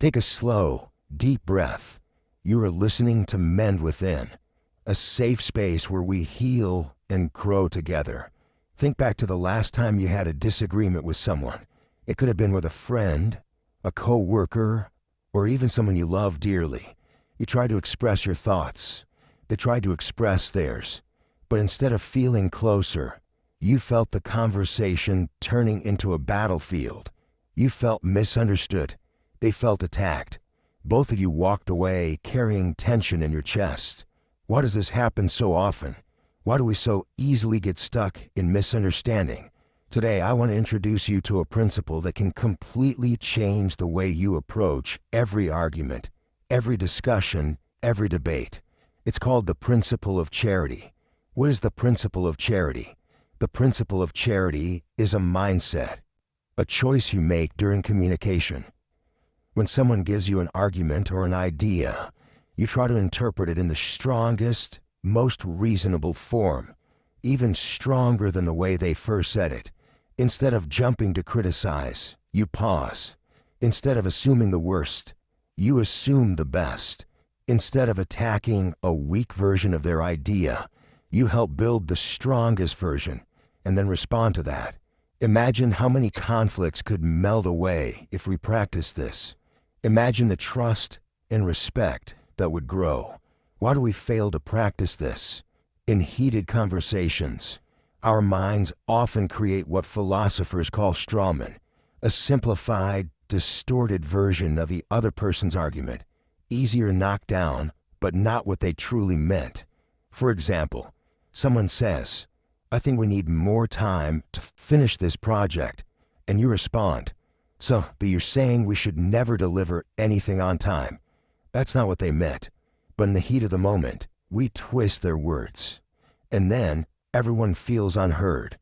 Take a slow, deep breath. You are listening to Mend Within, a safe space where we heal and grow together. Think back to the last time you had a disagreement with someone. It could have been with a friend, a co-worker, or even someone you love dearly. You tried to express your thoughts. They tried to express theirs. But instead of feeling closer, you felt the conversation turning into a battlefield. You felt misunderstood. They felt attacked. Both of you walked away carrying tension in your chest. Why does this happen so often? Why do we so easily get stuck in misunderstanding? Today, I want to introduce you to a principle that can completely change the way you approach every argument, every discussion, every debate. It's called the principle of charity. What is the principle of charity? The principle of charity is a mindset, a choice you make during communication. When someone gives you an argument or an idea, you try to interpret it in the strongest, most reasonable form, even stronger than the way they first said it. Instead of jumping to criticize, you pause. Instead of assuming the worst, you assume the best. Instead of attacking a weak version of their idea, you help build the strongest version and then respond to that. Imagine how many conflicts could melt away if we practice this. Imagine the trust and respect that would grow. Why do we fail to practice this? In heated conversations, our minds often create what philosophers call strawmen, a simplified, distorted version of the other person's argument, easier knocked down, but not what they truly meant. For example, someone says, "I think we need more time to finish this project," and you respond, but you're saying we should never deliver anything on time." That's not what they meant. But in the heat of the moment, we twist their words. And then everyone feels unheard.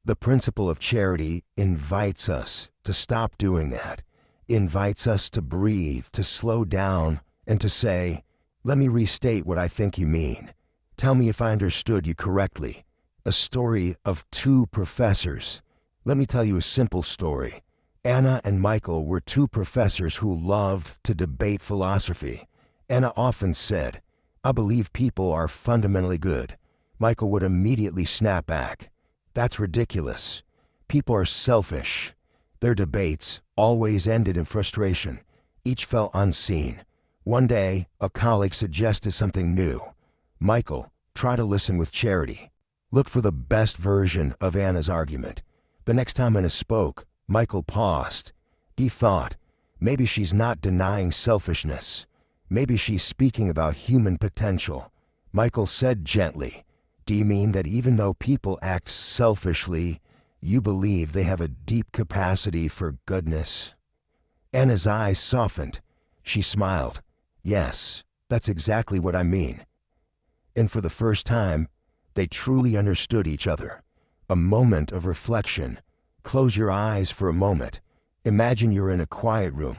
The principle of charity invites us to stop doing that, invites us to breathe, to slow down, and to say, "Let me restate what I think you mean. Tell me if I understood you correctly." A story of two professors. Let me tell you a simple story. Anna and Michael were two professors who loved to debate philosophy. Anna often said, "I believe people are fundamentally good." Michael would immediately snap back, "That's ridiculous. People are selfish." Their debates always ended in frustration. Each felt unseen. One day, a colleague suggested something new. "Michael, try to listen with charity. Look for the best version of Anna's argument." The next time Anna spoke, Michael paused. He thought, maybe she's not denying selfishness. Maybe she's speaking about human potential. Michael said gently, "Do you mean that even though people act selfishly, you believe they have a deep capacity for goodness?" Anna's eyes softened. She smiled. "Yes, that's exactly what I mean." And for the first time, they truly understood each other. A moment of reflection. Close your eyes for a moment. Imagine you're in a quiet room.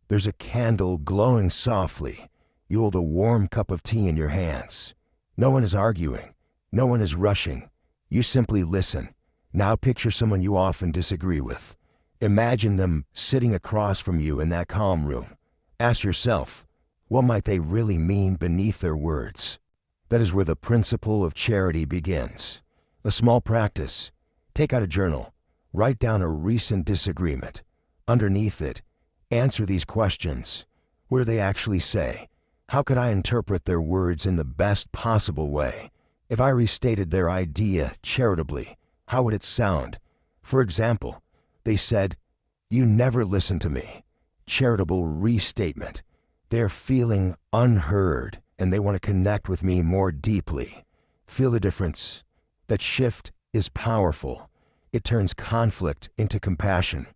There's a candle glowing softly. You hold a warm cup of tea in your hands. No one is arguing. No one is rushing. You simply listen. Now picture someone you often disagree with. Imagine them sitting across from you in that calm room. Ask yourself, what might they really mean beneath their words? That is where the principle of charity begins. A small practice. Take out a journal. Write down a recent disagreement. Underneath it, answer these questions. What do they actually say? How could I interpret their words in the best possible way? If I restated their idea charitably, how would it sound? For example, they said, "You never listen to me." Charitable restatement. They're feeling unheard and they want to connect with me more deeply. Feel the difference? That shift is powerful. It turns conflict into compassion.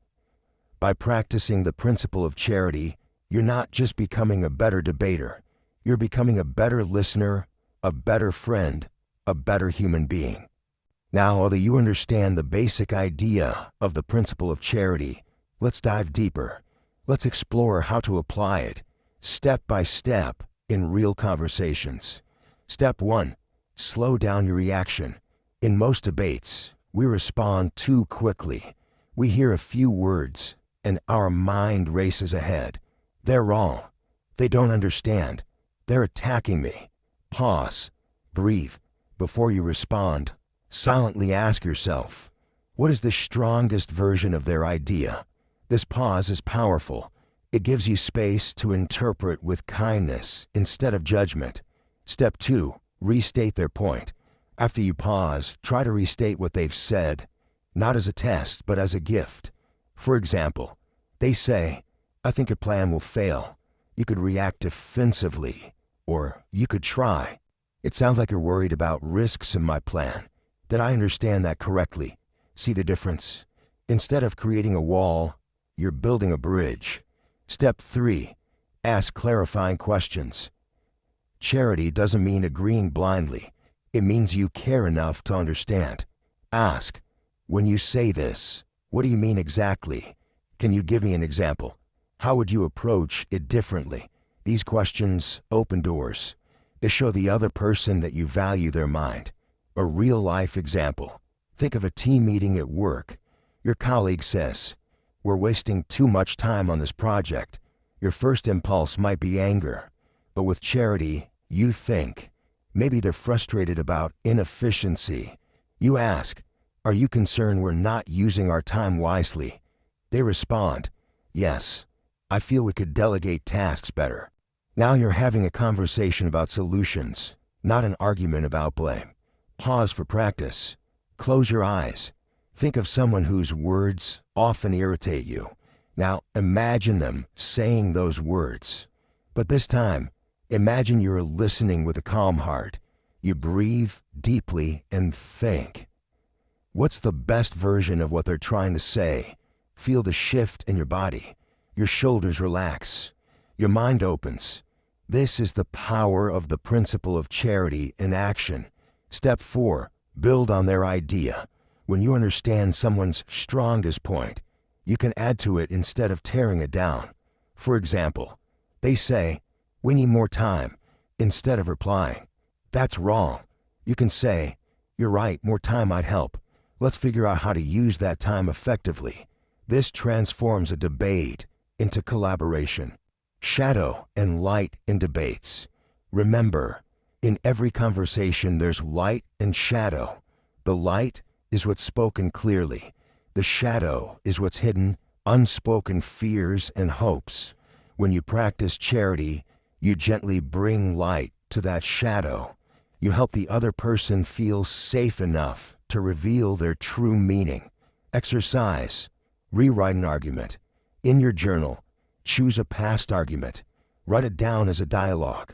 By practicing the principle of charity, you're not just becoming a better debater. You're becoming a better listener, a better friend, a better human being. Now, although you understand the basic idea of the principle of charity, let's dive deeper. Let's explore how to apply it, step by step, in real conversations. Step 1. Slow down your reaction. In most debates, we respond too quickly. We hear a few words, and our mind races ahead. They're wrong. They don't understand. They're attacking me. Pause. Breathe. Before you respond, silently ask yourself, what is the strongest version of their idea? This pause is powerful. It gives you space to interpret with kindness instead of judgment. Step 2. Restate their point. After you pause, try to restate what they've said, not as a test, but as a gift. For example, they say, I think your plan will fail. You could react defensively, or you could try. It sounds like you're worried about risks in my plan. Did I understand that correctly? See the difference? Instead of creating a wall, you're building a bridge. Step 3. Ask clarifying questions. Charity doesn't mean agreeing blindly. It means you care enough to understand. Ask, when you say this, what do you mean exactly? Can you give me an example? How would you approach it differently? These questions open doors. They show the other person that you value their mind. A real-life example. Think of a team meeting at work. Your colleague says, we're wasting too much time on this project. Your first impulse might be anger. But with charity, you think, maybe they're frustrated about inefficiency. You ask, are you concerned we're not using our time wisely? They respond, yes, I feel we could delegate tasks better. Now you're having a conversation about solutions, not an argument about blame. Pause for practice. Close your eyes. Think of someone whose words often irritate you. Now imagine them saying those words. But this time, imagine you're listening with a calm heart. You breathe deeply and think. What's the best version of what they're trying to say? Feel the shift in your body. Your shoulders relax. Your mind opens. This is the power of the principle of charity in action. Step 4. Build on their idea. When you understand someone's strongest point, you can add to it instead of tearing it down. For example, they say, we need more time, instead of replying, that's wrong. You can say, you're right, more time might help. Let's figure out how to use that time effectively. This transforms a debate into collaboration. Shadow and light in debates. Remember, in every conversation there's light and shadow. The light is what's spoken clearly. The shadow is what's hidden, unspoken fears and hopes. When you practice charity, you gently bring light to that shadow. You help the other person feel safe enough to reveal their true meaning. Exercise. Rewrite an argument. In your journal, choose a past argument. Write it down as a dialogue.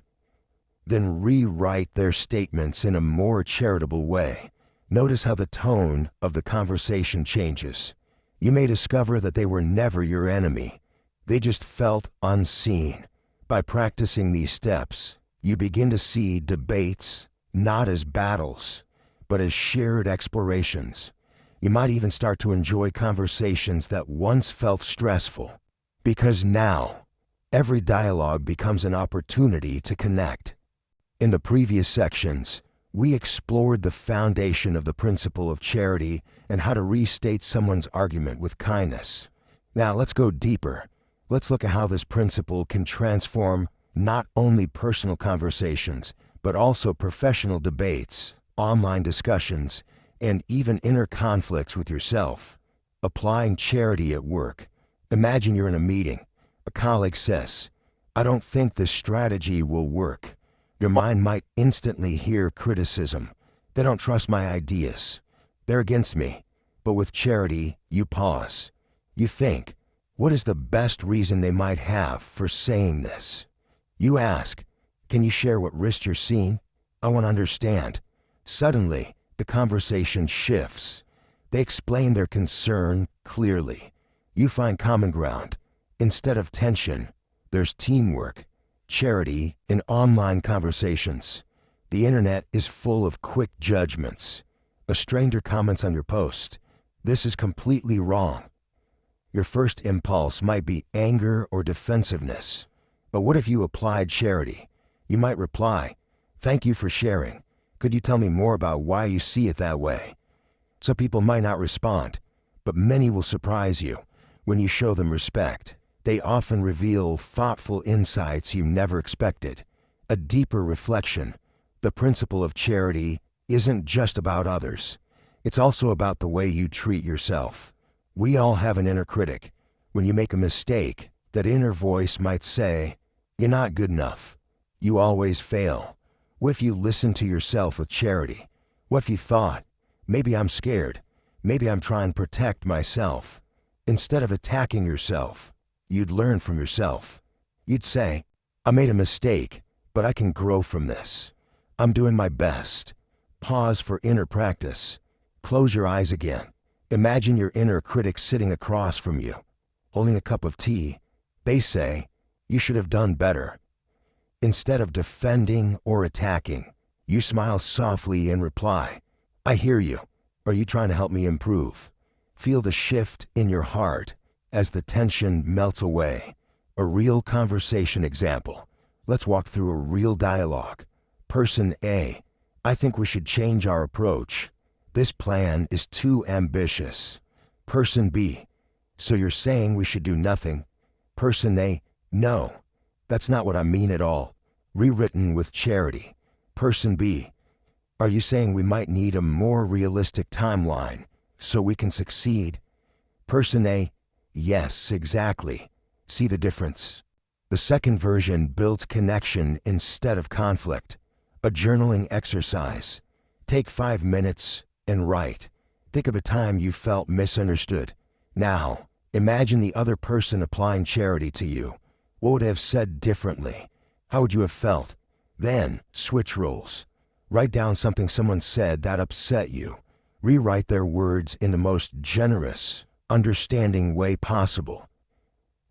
Then rewrite their statements in a more charitable way. Notice how the tone of the conversation changes. You may discover that they were never your enemy. They just felt unseen. By practicing these steps, you begin to see debates not as battles, but as shared explorations. You might even start to enjoy conversations that once felt stressful, because now every dialogue becomes an opportunity to connect. In the previous sections, we explored the foundation of the principle of charity and how to restate someone's argument with kindness. Now let's go deeper. Let's look at how this principle can transform not only personal conversations, but also professional debates, online discussions, and even inner conflicts with yourself. Applying charity at work. Imagine you're in a meeting. A colleague says, I don't think this strategy will work. Your mind might instantly hear criticism. They don't trust my ideas. They're against me. But with charity, you pause. You think, what is the best reason they might have for saying this? You ask, can you share what risk you're seeing? I want to understand. Suddenly, the conversation shifts. They explain their concern clearly. You find common ground. Instead of tension, there's teamwork. Charity in online conversations. The internet is full of quick judgments. A stranger comments on your post. This is completely wrong. Your first impulse might be anger or defensiveness. But what if you applied charity? You might reply, thank you for sharing. Could you tell me more about why you see it that way? Some people might not respond, but many will surprise you when you show them respect. They often reveal thoughtful insights you never expected. A deeper reflection. The principle of charity isn't just about others. It's also about the way you treat yourself. We all have an inner critic. When you make a mistake, that inner voice might say, "You're not good enough. You always fail." What if you listened to yourself with charity? What if you thought, "Maybe I'm scared. Maybe I'm trying to protect myself." Instead of attacking yourself, you'd learn from yourself. You'd say, "I made a mistake, but I can grow from this. I'm doing my best." Pause for inner practice. Close your eyes again. Imagine your inner critic sitting across from you, holding a cup of tea. They say, "You should have done better." Instead of defending or attacking, you smile softly and reply, "I hear you. Are you trying to help me improve?" Feel the shift in your heart as the tension melts away. A real conversation example. Let's walk through a real dialogue. Person A, "I think we should change our approach. This plan is too ambitious." Person B, "So you're saying we should do nothing?" Person A, "No, that's not what I mean at all." Rewritten with charity. Person B, "Are you saying we might need a more realistic timeline so we can succeed?" Person A, "Yes, exactly." See the difference? The second version builds connection instead of conflict. A journaling exercise. Take 5 minutes and write. Think of a time you felt misunderstood. Now, imagine the other person applying charity to you. What would they have said differently? How would you have felt? Then, switch roles. Write down something someone said that upset you. Rewrite their words in the most generous, understanding way possible.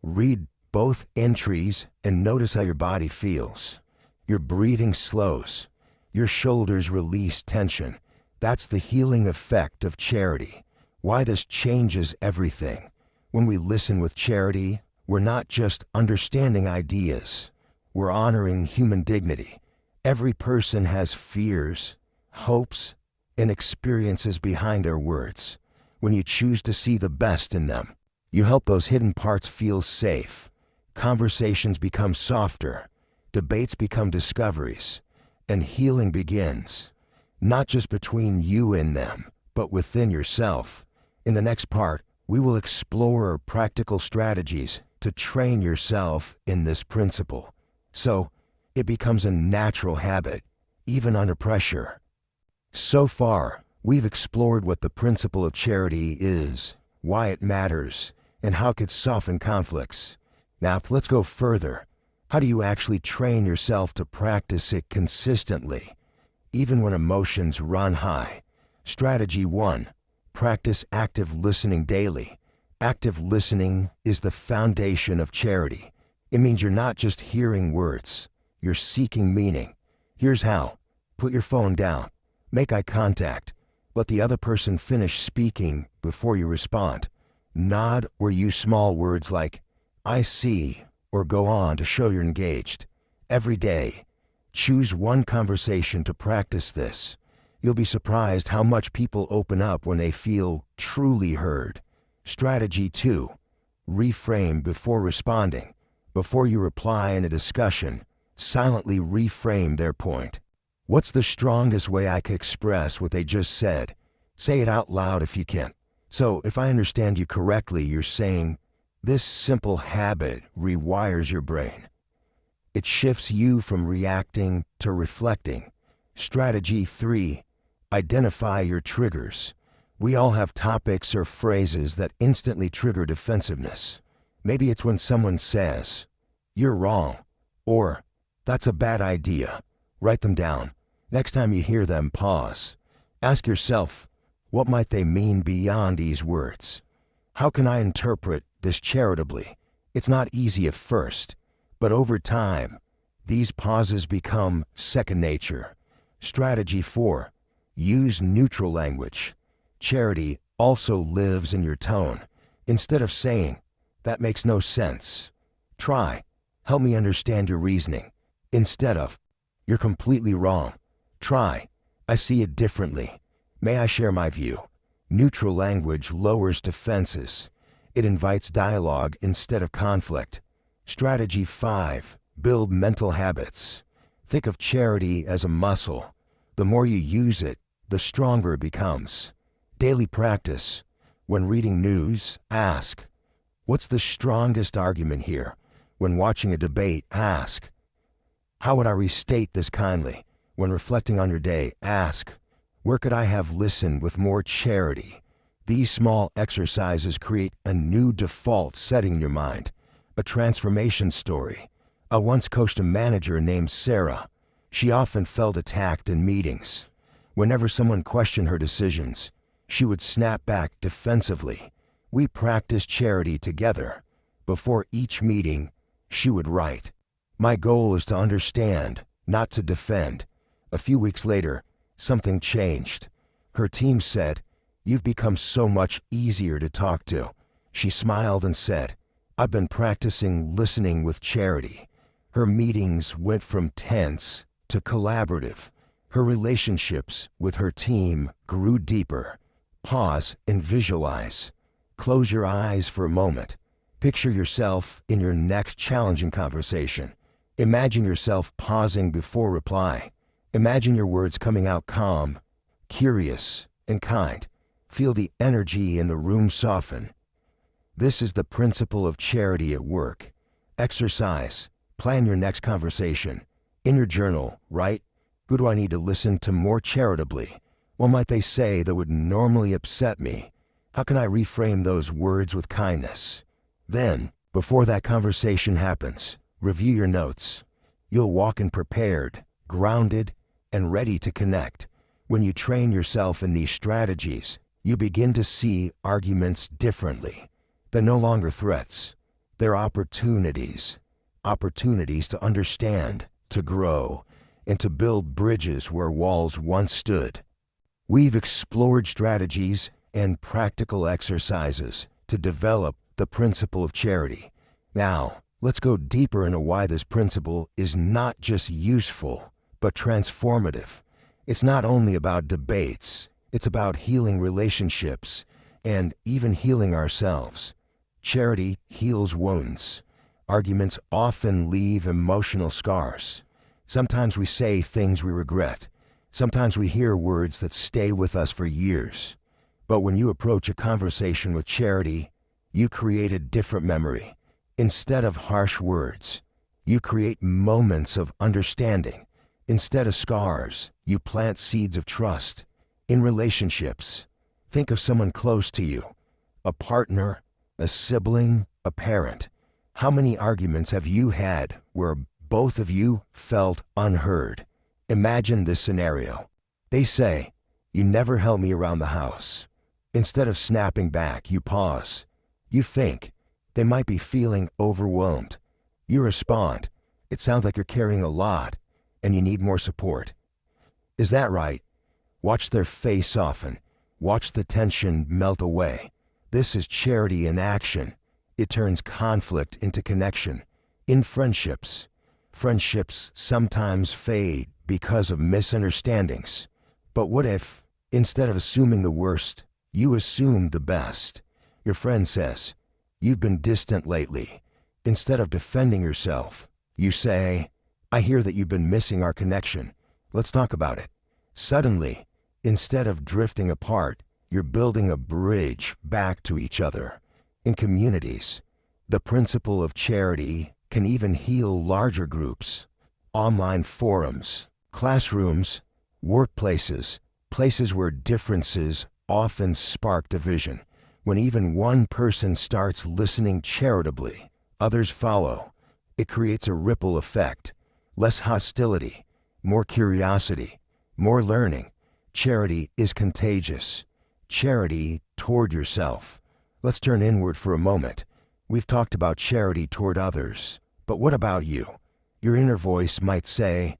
Read both entries and notice how your body feels. Your breathing slows. Your shoulders release tension. That's the healing effect of charity. Why this changes everything. When we listen with charity, we're not just understanding ideas. We're honoring human dignity. Every person has fears, hopes, and experiences behind their words. When you choose to see the best in them, you help those hidden parts feel safe. Conversations become softer. Debates become discoveries. And healing begins. Not just between you and them, but within yourself. In the next part, we will explore practical strategies to train yourself in this principle, so it becomes a natural habit, even under pressure. So far, we've explored what the principle of charity is, why it matters, and how it could soften conflicts. Now, let's go further. How do you actually train yourself to practice it consistently, even when emotions run high? Strategy 1. Practice active listening daily. Active listening is the foundation of charity. It means you're not just hearing words, you're seeking meaning. Here's how. Put your phone down. Make eye contact. Let the other person finish speaking before you respond. Nod or use small words like, "I see," or go on to show you're engaged. Every day, choose one conversation to practice this. You'll be surprised how much people open up when they feel truly heard. Strategy 2. Reframe before responding. Before you reply in a discussion, silently reframe their point. What's the strongest way I could express what they just said? Say it out loud if you can. So, if I understand you correctly, you're saying, this simple habit rewires your brain. It shifts you from reacting to reflecting. Strategy 3. Identify your triggers. We all have topics or phrases that instantly trigger defensiveness. Maybe it's when someone says, "You're wrong," or "That's a bad idea." Write them down. Next time you hear them, pause. Ask yourself, what might they mean beyond these words? How can I interpret this charitably? It's not easy at first, but over time, these pauses become second nature. Strategy 4. Use neutral language. Charity also lives in your tone. Instead of saying, "That makes no sense," try, "Help me understand your reasoning." Instead of, "You're completely wrong," try, "I see it differently. May I share my view?" Neutral language lowers defenses. It invites dialogue instead of conflict. Strategy 5. Build mental habits. Think of charity as a muscle. The more you use it, the stronger it becomes. Daily practice. When reading news, ask, what's the strongest argument here? When watching a debate, ask, how would I restate this kindly? When reflecting on your day, ask, where could I have listened with more charity? These small exercises create a new default setting in your mind, a transformation story. I once coached a manager named Sarah. She often felt attacked in meetings. Whenever someone questioned her decisions, she would snap back defensively. We practiced charity together. Before each meeting, she would write, my goal is to understand, not to defend. A few weeks later, something changed. Her team said, you've become so much easier to talk to. She smiled and said, I've been practicing listening with charity. Her meetings went from tense to collaborative. Her relationships with her team grew deeper. Pause and visualize. Close your eyes for a moment. Picture yourself in your next challenging conversation. Imagine yourself pausing before reply. Imagine your words coming out calm, curious, and kind. Feel the energy in the room soften. This is the principle of charity at work. Exercise. Plan your next conversation. In your journal, write, who do I need to listen to more charitably? What might they say that would normally upset me? How can I reframe those words with kindness? Then, before that conversation happens, review your notes. You'll walk in prepared, grounded, and ready to connect. When you train yourself in these strategies, you begin to see arguments differently. They're no longer threats. They're opportunities. Opportunities to understand, to grow, and to build bridges where walls once stood. We've explored strategies and practical exercises to develop the principle of charity. Now, let's go deeper into why this principle is not just useful, but transformative. It's not only about debates, it's about healing relationships and even healing ourselves. Charity heals wounds. Arguments often leave emotional scars. Sometimes we say things we regret. Sometimes we hear words that stay with us for years. But when you approach a conversation with charity, you create a different memory. Instead of harsh words, you create moments of understanding. Instead of scars, you plant seeds of trust. In relationships, think of someone close to you, a partner, a sibling, a parent. How many arguments have you had where both of you felt unheard? Imagine this scenario. They say, you never help me around the house. Instead of snapping back, you pause. You think, they might be feeling overwhelmed. You respond, it sounds like you're carrying a lot and you need more support. Is that right? Watch their face soften. Watch the tension melt away. This is charity in action. It turns conflict into connection. In friendships, friendships sometimes fade because of misunderstandings. But what if, instead of assuming the worst, you assume the best? Your friend says, you've been distant lately. Instead of defending yourself, you say, I hear that you've been missing our connection. Let's talk about it. Suddenly, instead of drifting apart, you're building a bridge back to each other. In communities, the principle of charity can even heal larger groups. Online forums, classrooms, workplaces, places where differences often spark division. When even one person starts listening charitably, others follow. It creates a ripple effect. Less hostility, more curiosity, more learning. Charity is contagious. Charity toward yourself. Let's turn inward for a moment. We've talked about charity toward others, but what about you? Your inner voice might say,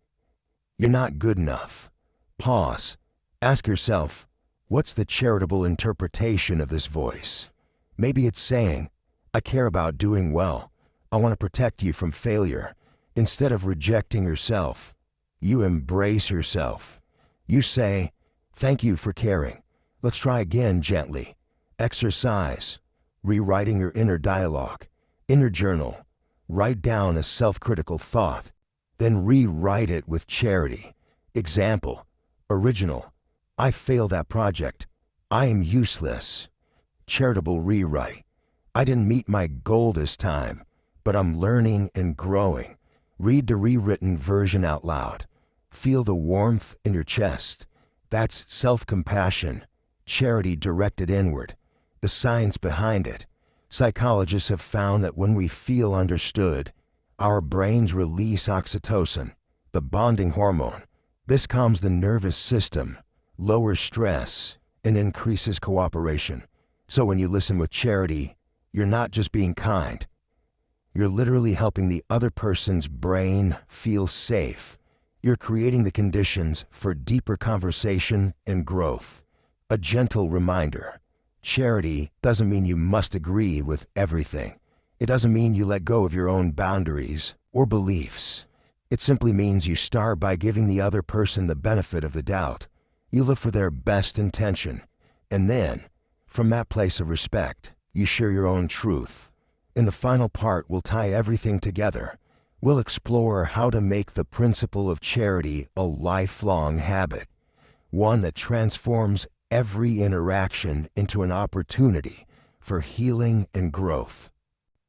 you're not good enough. Pause. Ask yourself, what's the charitable interpretation of this voice? Maybe it's saying, I care about doing well. I want to protect you from failure. Instead of rejecting yourself, you embrace yourself. You say, thank you for caring. Let's try again gently. Exercise. rewriting your inner dialogue. In your journal, write down a self-critical thought, then rewrite it with charity. Example, original, I failed that project. I am useless. Charitable rewrite, I didn't meet my goal this time, but I'm learning and growing. Read the rewritten version out loud. Feel the warmth in your chest. That's self-compassion, charity directed inward. The science behind it. Psychologists have found that when we feel understood, our brains release oxytocin, the bonding hormone. This calms the nervous system, lowers stress, and increases cooperation. So when you listen with charity, you're not just being kind. You're literally helping the other person's brain feel safe. You're creating the conditions for deeper conversation and growth. A gentle reminder. Charity doesn't mean you must agree with everything. It doesn't mean you let go of your own boundaries or beliefs. It simply means you start by giving the other person the benefit of the doubt. You look for their best intention. And then, from that place of respect, you share your own truth. In the final part, we'll tie everything together. We'll explore how to make the principle of charity a lifelong habit, one that transforms every interaction into an opportunity for healing and growth.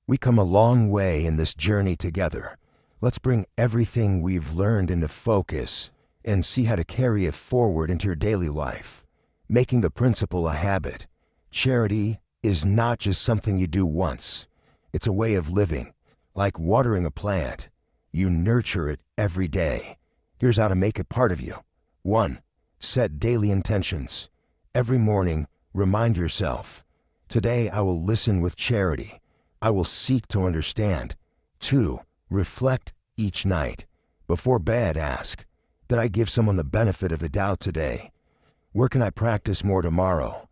We come a long way in this journey together. Let's bring everything we've learned into focus and see how to carry it forward into your daily life, making the principle a habit. Charity is not just something you do once. It's a way of living. Like watering a plant, you nurture it every day. Here's how to make it part of you. 1. Set daily intentions. Every morning, remind yourself, today I will listen with charity. I will seek to understand. 2. Reflect each night. Before bed, ask, did I give someone the benefit of the doubt today? Where can I practice more tomorrow?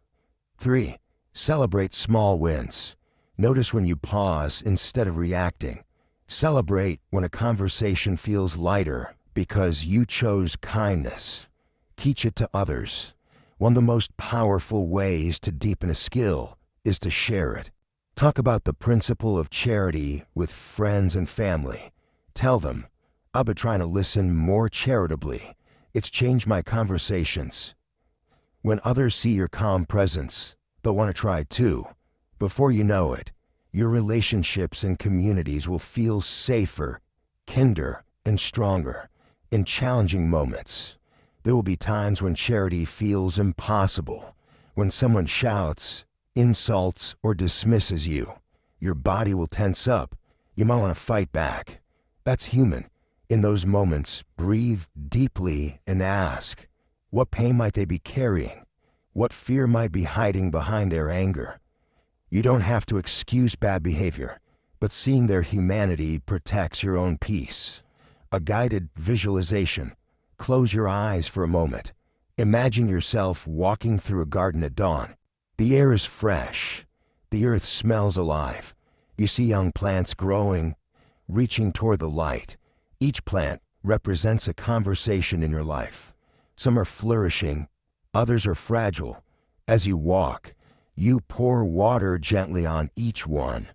3. Celebrate small wins. Notice when you pause instead of reacting. Celebrate when a conversation feels lighter because you chose kindness. Teach it to others. One of the most powerful ways to deepen a skill is to share it. Talk about the principle of charity with friends and family. Tell them, I've been trying to listen more charitably. It's changed my conversations. When others see your calm presence, they'll want to try too. Before you know it, your relationships and communities will feel safer, kinder, and stronger. In challenging moments, there will be times when charity feels impossible. When someone shouts, insults, or dismisses you, your body will tense up. You might want to fight back. That's human. In those moments, breathe deeply and ask, what pain might they be carrying? What fear might be hiding behind their anger? You don't have to excuse bad behavior, but seeing their humanity protects your own peace. A guided visualization. Close your eyes for a moment. Imagine yourself walking through a garden at dawn. The air is fresh. The earth smells alive. You see young plants growing, reaching toward the light. Each plant represents a conversation in your life. Some are flourishing, others are fragile. As you walk, you pour water gently on each one.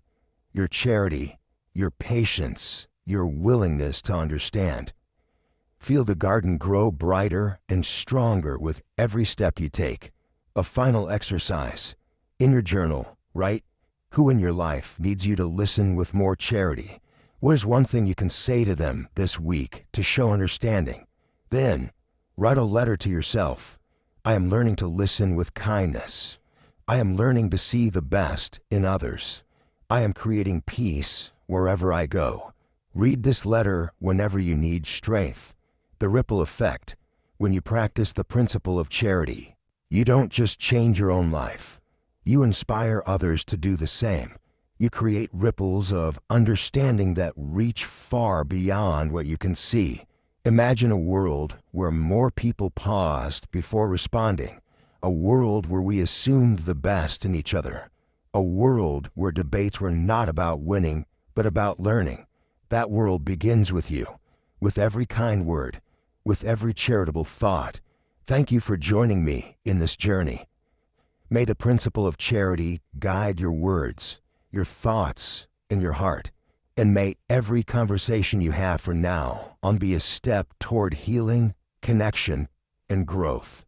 Your charity, your patience, your willingness to understand. Feel the garden grow brighter and stronger with every step you take. A final exercise. In your journal, write, who in your life needs you to listen with more charity? What is one thing you can say to them this week to show understanding? Then, write a letter to yourself. I am learning to listen with kindness. I am learning to see the best in others. I am creating peace wherever I go. Read this letter whenever you need strength. The ripple effect. When you practice the principle of charity, you don't just change your own life. You inspire others to do the same. You create ripples of understanding that reach far beyond what you can see. Imagine a world where more people paused before responding. A world where we assumed the best in each other. A world where debates were not about winning, but about learning. That world begins with you, with every kind word, with every charitable thought. Thank you for joining me in this journey. May the principle of charity guide your words, your thoughts, and your heart. And may every conversation you have from now on be a step toward healing, connection, and growth.